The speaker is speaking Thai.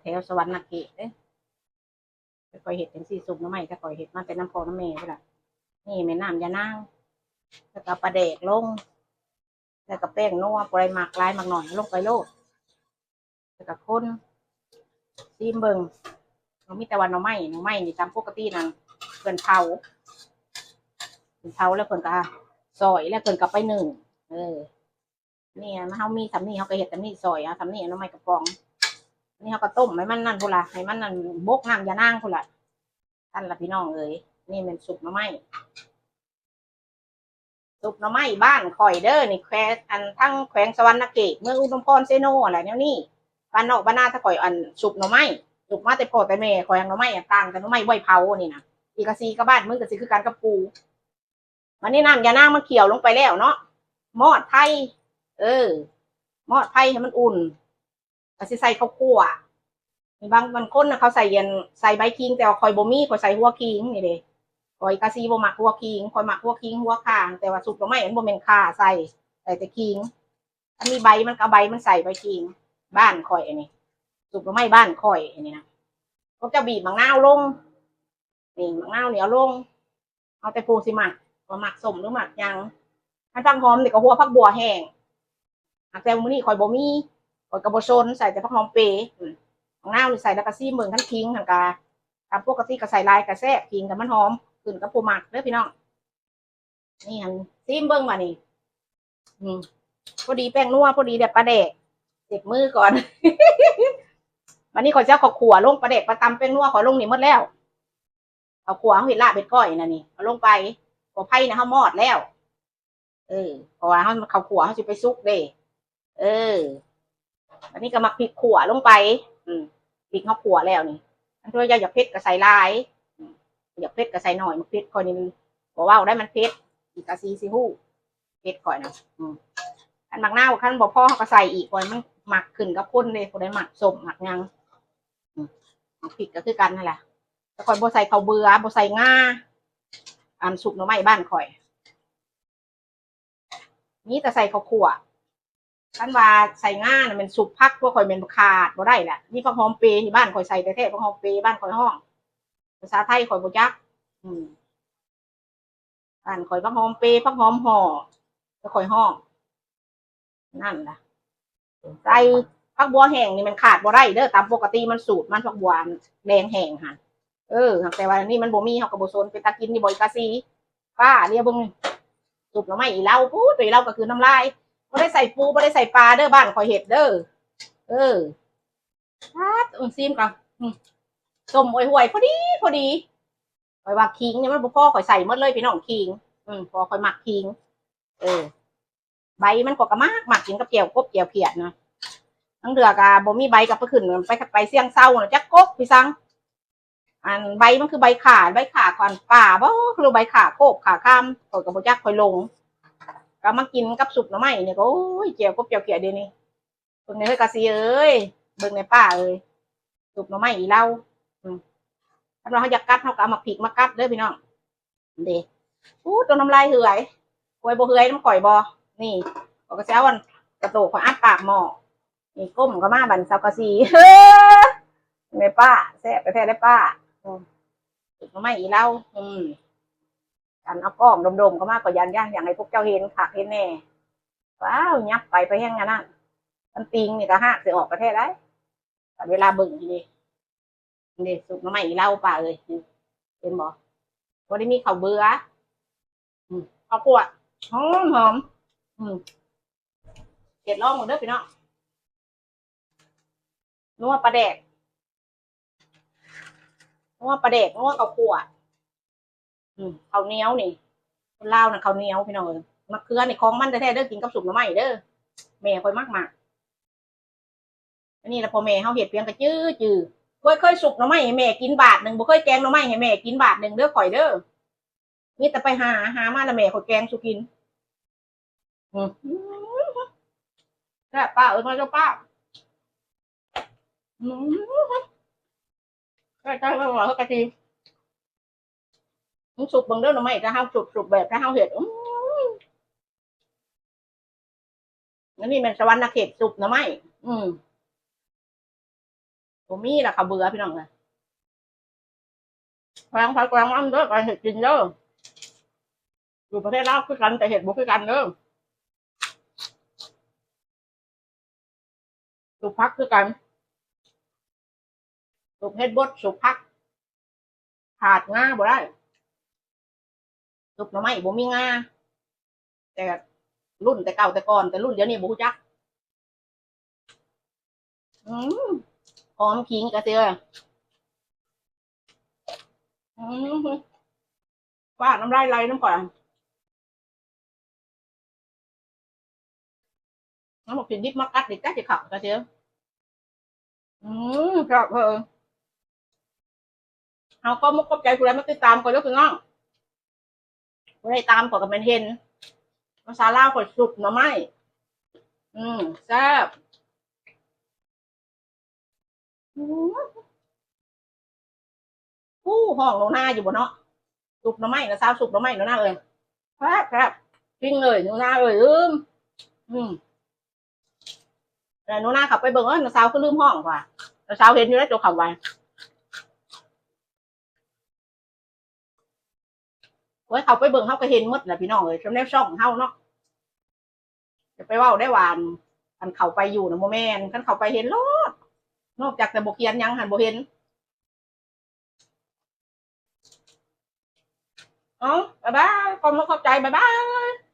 แถวสวรรค์เกตเด้คอยเห็ดเป็นสีสุกน้ำใหม่ถ้าคอยเห็ดมาเป็นน้ำพอน้ำเมย์ล่ะนี่แม่น้ำยานางแล้วก็ปลาเด็กลงแล้วก็แป้งนัวปลายหมักลายหมักหน่อยลงไปโลดแล้วก็คนซีมเบิงเรามีแต่วันน้ำไม้นี่ตามปกตินั่นเพิ่นเผาแล้วเพิ่นก็ซอยแล้วเพิ่นก็ไปนึ่งนี่ยเขามีทำนี่เขาก็เห็ดทำนี่ซอยเอาทำนี่น้ำไม้กระป๋องนี่เขาก็ต้มให้มันนั่นพุ่นละให้มันนั่นบกน้ำยานางพุ่นละท่านละพี่น้องเอ๋ยนี่เป็นสุกน้ำไม้สุกน้ำไม้บ้านข่อยเด้อนี่แควอันทั้งแขวงสวรรณเขตเมืองอุดมพรเซโนอะไรเนี่ยนี่บ้านนอกบ้านนาถ้าข่อยอันสุกน้ำไม้สุกมาแต่พ่อแต่แม่ข่อยยังน้ำไม้ต่างแต่น้ำไม้ไว้เผานี่นะอีกะซีกับบ้านมือกะซีคือการกับปูวันนี้น้ำยานางมันเขียวลงไปแล้วเนาะมอดไทยมอดไทยให้มันอุ่นก็สิใส่ข้าวคั่วมีบางคนนะเขาใส่ใส่ใบคิงแต่ว่าคอยบ่มีคอยใส่หัวคิงนี่เด้คอยกะซีบ่มักหัวคิงคอยมักหัวคิงหัวข่างแต่ว่าสุกบ่ไม่อันบ่แม่นข่าใส่แต่คิงอันนี้ใบมันก็ใบมันใส่ใบคิงบ้านคอยอันนี้สุกบ่ไม่บ้านคอยอันนี้นะเขาจะบีบมะนาวลงนี่มะนาวเหนียวลงเอาแต่ปูสิหมักว่าหมักสมหรือหมักยังถ้าฟังหอมนี่ก็หัวผักบัวแห้งแต่มื้อนี้คอยบ่มีคอยกระบ่ชนใส่แต่ผักหอมเปย์ของน้าใส่แล้วก็ซีเมืองทั้งคิงทั้งกาตามปกติก็ใส่ลายกระแซบคิงกับมันหอมขึ้นกับปูหมักเด้อพี่น้องนี่หันซีเบิ้งมานี่พอดีแป้งนัวพอดีเด็ดปลาเด็กเด็กมือก่อนวันนี้ขอเจ้าขอขัวลงปลาเด็กปลาตำแป้งนัวขอลงนี่หมดแล้วเอาขัวเอาเห็ดลาบเป็ดก้อยนะนี่เอาลงไปขอไผ่นะเขามอดแล้วเพราะว่าเขาขัวเขาจะไปซุกเด้อันนี้ก็มาพริกขั่วลงไปพริกเขาขั่วแล้วนี่อันที่อยากเผ็ดก็ใส่ลายอยากเผ็ดก็ใส่หน่อยมันเผ็ดคอยนึงบอกว่าได้มันเผ็ดอีกกะซีฮู้เผ็ดก่อยนะอันหมักหน้าขั้นบอกพ่อเขาก็ใส่อีกคอยมันหมักขึ้นกับพ่นเลยคนได้หมักสมหมักยังพริกก็คือกันนั่นแหละแต่คอยโบใส่ข้าวเบื่อโบใส่ง่าอันสุกหน่อไม้บ้านคอยนี่แต่ใส่ข้าวขั่วท่านว่าใส่ง่าเนี่ยมันสุกพักพวกข่อยเป็นขาดบ่ได้แหละนี่ผักหอมเปย์ที่บ้านข่อยใส่แต่แท้ผักหอมเปย์บ้านข่อยห้องภาษาไทยข่อยบ่จักบ้านข่อยผักหอมเปย์ผักหอมห่อจะข่อยห้องนั่นล่ะใส่ผักบัวแห้งนี่มันขาดบ่ได้เด้อตามปกติมันสูตรมันผักบัวแดงแห้งค่ะแต่ว่านี่มันบ่มีเฮาก็บ่สนเป็นตากินนี่บ่อยกะซีป้าเรียกเบิ่งสุกแล้วไม่อีเล่าพูดไปเล่าก็คือน้ำลายไม่ได้ใส่ปูไม่ได้ใส่ปลาเด้อบ้านคอยเห็ดเด้ซีมก่อนส้มห่วยพอดีคอยว่าคิงเนี่ยมันพ่อคอยใส่หมดเลยพี่น้องคิงพอคอยหมักคิงใบมันก็กระมากหมักกินกับเกี่ยวกบเกี่ยวเพียดนะทั้งเดือกบ่มีใบกับไปขึ้นไปเสี่ยงเศร้านะจักกบพี่ซังอันใบมันคือใบขาก่อนป่าบ่คือใบขาโคบขาข้ามคอยกับบ่จักคอยลงก็มากินกับสุกหน่อไม้เนี่ยก็โอ้ยเจียวก็เจียวเกียดเดี๋ยวนี้เบิ่งในเฮ้ยกะซีเอ้ยเบิ่งในป้าเอ้ยสุกหน่อไม้อีเล่าถ้าเราอยากกัดเขาก็เอามาผิกมากัดเด้อพี่น้องเด้ตัวน้ำลายเหื่อยควยบ่เหื่อยน้ำข่อยบ่นี่ก็กระเช้าวันกระโตกข่อยอัดปากหม้อนี่ก้มก็มาบันซาวกะซีในป้าแซ่บแท้ได้ป้าสุกหน่อไม้อีเล่ากันเอากล้องดมๆก็มากกว่ายันย่างอย่างไรพวกเจ้าเห็นขาเห็นแน่ว้าวยับไปแห้งงั้นนั่นมันติงนี่ก็หักเสียออกประเทศได้แต่เวลาบึ่งนี่สุกน้ำใหม่เล่าป่าเลยเป็นบ่วันนี้มีข้าวเบื่อข้าวคั่วหอมเก็ดล่องหมดเด้อพี่น้องนัวปลาแดกนัวข้าวคั่วข้าวเหนียวนี่คนลาวนะข้าวเหนียวพี่น้องมะเขือในคลองมันแท้ๆเด้อกินกับสุกหน่อไม้เด้อแม่ค่อยมากอันนี้ละพอแม่เฮาเฮ็ดเพียงกระจื้อเคยสุกหน่อไม้ให้แม่กินบาทนึงบ่เคยแกงหน่อไม้ให้แม่กินบาทนึงเด้อข่อยเด้อมีแต่ไปหามาแล้วแม่ข่อยแกงสุกินแซ่บป้ามาเจ้าป้าใช่ๆว่าเฮากะทิมันสุกเบิ่งเด้อหน่อไม้ถ้าเฮาสุกแบบถ้าเฮาเฮ็ดอันนี้มันสวรรค์เขตสุกหน่อไม้ ผมมีแหละเขาเบื่อพี่น้องเลยแพงแพงอันเด้อการเห็ดกินเด้ออยู่ประเทศลาวคือกันแต่เห็ดบุคือกันเด้อสุกพักคือกันสุกเห็ดบดสุกพักขาดง่าบ่ได้สุกหน่อไม้บ่มีง่าแต่รุ่นแต่เก่าแต่ก่อนแต่รุ่นเดี๋ยวนี้บ่รู้จักอืมหอมขิงกระเทียมอืมว่าน้ำลายไหลน้ำก่อนน้ำบอกกินดิบมักกัดดิจ้าจะขับกระเทียมอืชอบเอาก็มุกก็ใจกูแล้วมาติดตามก่อนแล้วคือน้องกูได้ตามก่อนกับมันเห็นภาษาลาวกดสุกหน่อไม้แซ่บอืมผู้ห้องหนูนาอยู่บนเนาะสุกหน่อไม้นะสาวสุกหน่อไม้หนูนาเลยครับครับจริงเลยหนูนาเลยอืมแต่หนูนาขับไปเบิ่งหนูสาวก็ลืมห้องกว่าหนูสาวเห็นอยู่แล้วตัวขับไว้ไว้เขาไปเบิ่งเขาก็เห็นหมดแหละพี่น้องเลยชมแนวช่องเฮาเนาะจะไปว่าได้หวานอันเขาไปอยู่นะโมแมนคันเขาไปเห็นโลดนอกจากแต่บกเคียนยังหันบ่เห็นอ๋อบ๊ายบายขอบคุณเข้าใจบ๊ายบาย